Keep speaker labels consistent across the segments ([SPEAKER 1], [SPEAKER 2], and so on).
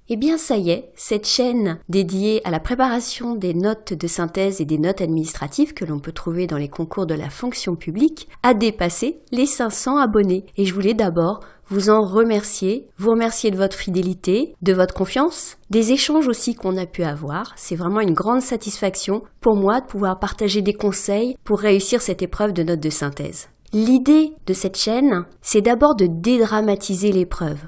[SPEAKER 1] Eh bien ça y est, cette chaîne dédiée à la préparation des notes de synthèse et des notes administratives que l'on peut trouver dans les concours de la fonction publique a dépassé les 500 abonnés. Et je voulais d'abord vous en remercier, vous remercier de votre fidélité, de votre confiance, des échanges aussi qu'on a pu avoir. C'est vraiment une grande satisfaction pour moi de pouvoir partager des conseils pour réussir cette épreuve de notes de synthèse. L'idée de cette chaîne, c'est d'abord de dédramatiser l'épreuve,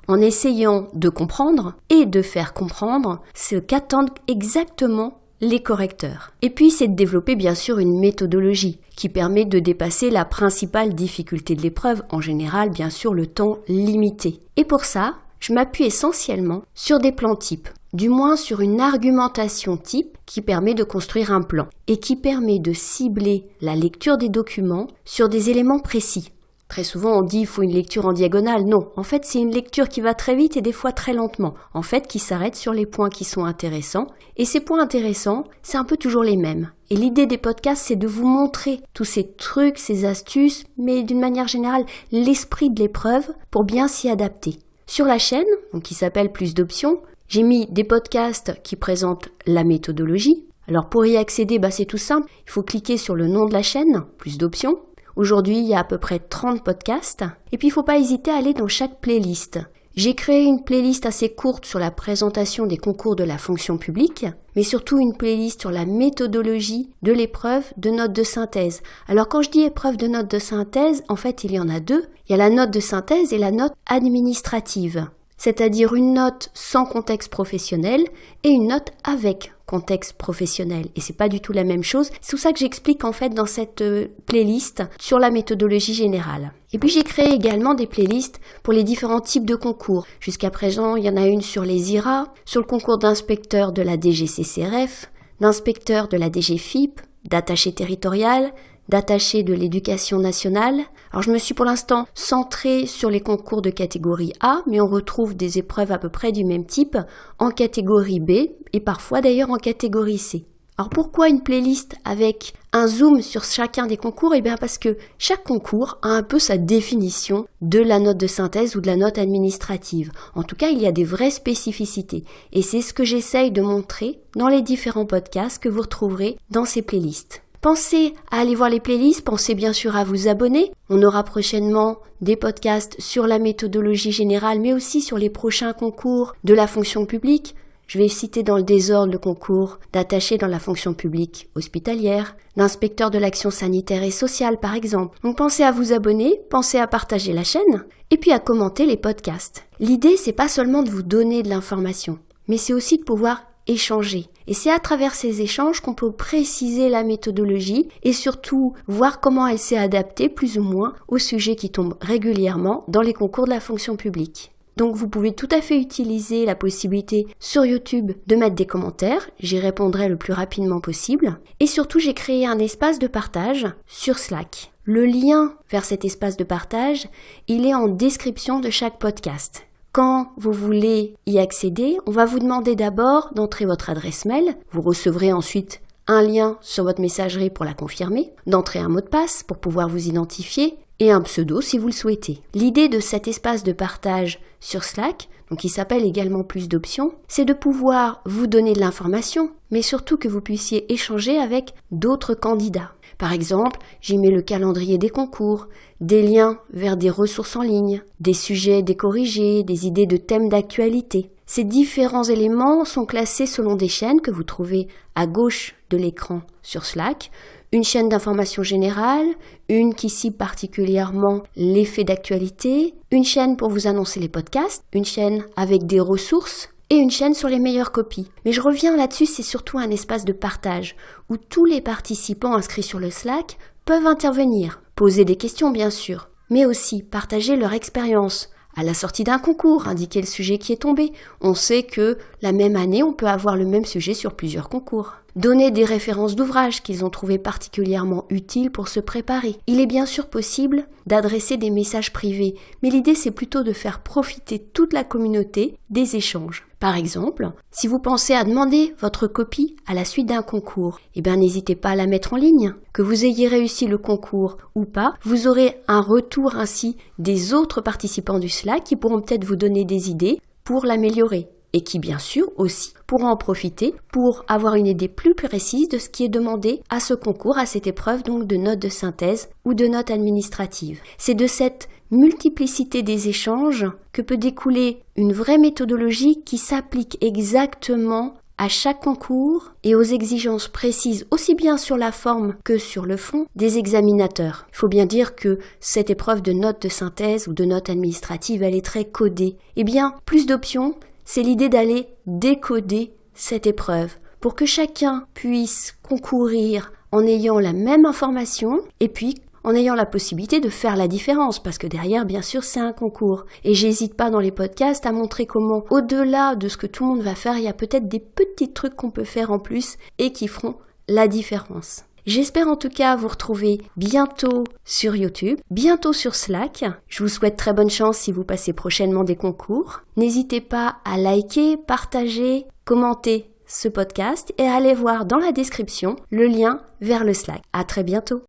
[SPEAKER 1] en essayant de comprendre et de faire comprendre ce qu'attendent exactement les correcteurs. Et puis c'est de développer bien sûr une méthodologie qui permet de dépasser la principale difficulté de l'épreuve, en général bien sûr le temps limité. Et pour ça, je m'appuie essentiellement sur des plans types, du moins sur une argumentation type qui permet de construire un plan et qui permet de cibler la lecture des documents sur des éléments précis. Très souvent, on dit qu'il faut une lecture en diagonale. Non, en fait, c'est une lecture qui va très vite et des fois très lentement. En fait, qui s'arrête sur les points qui sont intéressants. Et ces points intéressants, c'est un peu toujours les mêmes. Et l'idée des podcasts, c'est de vous montrer tous ces trucs, ces astuces, mais d'une manière générale, l'esprit de l'épreuve pour bien s'y adapter. Sur la chaîne, donc qui s'appelle Plus d'options, j'ai mis des podcasts qui présentent la méthodologie. Alors pour y accéder, c'est tout simple. Il faut cliquer sur le nom de la chaîne, Plus d'options. Aujourd'hui, il y a à peu près 30 podcasts. Et puis, il ne faut pas hésiter à aller dans chaque playlist. J'ai créé une playlist assez courte sur la présentation des concours de la fonction publique, mais surtout une playlist sur la méthodologie de l'épreuve de notes de synthèse. Alors, quand je dis épreuve de notes de synthèse, en fait, il y en a deux. Il y a la note de synthèse et la note administrative, c'est-à-dire une note sans contexte professionnel et une note avec contexte professionnel. Et c'est pas du tout la même chose. C'est tout ça que j'explique en fait dans cette playlist sur la méthodologie générale. Et puis j'ai créé également des playlists pour les différents types de concours. Jusqu'à présent, il y en a une sur les IRA, sur le concours d'inspecteur de la DGCCRF, d'inspecteur de la DGFIP, d'attaché territorial, d'attaché de l'éducation nationale. Alors je me suis pour l'instant centrée sur les concours de catégorie A, mais on retrouve des épreuves à peu près du même type en catégorie B et parfois d'ailleurs en catégorie C. Alors pourquoi une playlist avec un zoom sur chacun des concours ? Eh bien parce que chaque concours a un peu sa définition de la note de synthèse ou de la note administrative. En tout cas, il y a des vraies spécificités et c'est ce que j'essaye de montrer dans les différents podcasts que vous retrouverez dans ces playlists. Pensez à aller voir les playlists, pensez bien sûr à vous abonner. On aura prochainement des podcasts sur la méthodologie générale, mais aussi sur les prochains concours de la fonction publique. Je vais citer dans le désordre le concours d'attaché dans la fonction publique hospitalière, d'inspecteur de l'action sanitaire et sociale par exemple. Donc pensez à vous abonner, pensez à partager la chaîne et puis à commenter les podcasts. L'idée, c'est pas seulement de vous donner de l'information, mais c'est aussi de pouvoir échanger. Et c'est à travers ces échanges qu'on peut préciser la méthodologie et surtout voir comment elle s'est adaptée plus ou moins aux sujets qui tombent régulièrement dans les concours de la fonction publique. Donc vous pouvez tout à fait utiliser la possibilité sur YouTube de mettre des commentaires, j'y répondrai le plus rapidement possible. Et surtout, j'ai créé un espace de partage sur Slack. Le lien vers cet espace de partage, il est en description de chaque podcast. Quand vous voulez y accéder, on va vous demander d'abord d'entrer votre adresse mail. Vous recevrez ensuite un lien sur votre messagerie pour la confirmer, d'entrer un mot de passe pour pouvoir vous identifier et un pseudo si vous le souhaitez. L'idée de cet espace de partage sur Slack, donc qui s'appelle également Plus d'options, c'est de pouvoir vous donner de l'information, mais surtout que vous puissiez échanger avec d'autres candidats. Par exemple, j'y mets le calendrier des concours, des liens vers des ressources en ligne, des sujets décorrigés, des idées de thèmes d'actualité. Ces différents éléments sont classés selon des chaînes que vous trouvez à gauche de l'écran sur Slack. Une chaîne d'information générale, une qui cible particulièrement les faits d'actualité, une chaîne pour vous annoncer les podcasts, une chaîne avec des ressources, et une chaîne sur les meilleures copies. Mais je reviens là-dessus, c'est surtout un espace de partage où tous les participants inscrits sur le Slack peuvent intervenir, poser des questions bien sûr, mais aussi partager leur expérience. À la sortie d'un concours, indiquer le sujet qui est tombé. On sait que la même année, on peut avoir le même sujet sur plusieurs concours. Donner des références d'ouvrages qu'ils ont trouvés particulièrement utiles pour se préparer. Il est bien sûr possible d'adresser des messages privés, mais l'idée c'est plutôt de faire profiter toute la communauté des échanges. Par exemple, si vous pensez à demander votre copie à la suite d'un concours, n'hésitez pas à la mettre en ligne. Que vous ayez réussi le concours ou pas, vous aurez un retour ainsi des autres participants du Slack qui pourront peut-être vous donner des idées pour l'améliorer. et qui bien sûr aussi pourra en profiter pour avoir une idée plus précise de ce qui est demandé à ce concours, à cette épreuve donc de notes de synthèse ou de notes administratives. C'est de cette multiplicité des échanges que peut découler une vraie méthodologie qui s'applique exactement à chaque concours et aux exigences précises aussi bien sur la forme que sur le fond des examinateurs. Il faut bien dire que cette épreuve de notes de synthèse ou de notes administratives, elle est très codée. Eh bien, plus d'options, c'est l'idée d'aller décoder cette épreuve pour que chacun puisse concourir en ayant la même information et puis en ayant la possibilité de faire la différence, parce que derrière, bien sûr, c'est un concours. Et j'hésite pas dans les podcasts à montrer comment, au-delà de ce que tout le monde va faire, il y a peut-être des petits trucs qu'on peut faire en plus et qui feront la différence. J'espère en tout cas vous retrouver bientôt sur YouTube, bientôt sur Slack. Je vous souhaite très bonne chance si vous passez prochainement des concours. N'hésitez pas à liker, partager, commenter ce podcast et à aller voir dans la description le lien vers le Slack. À très bientôt.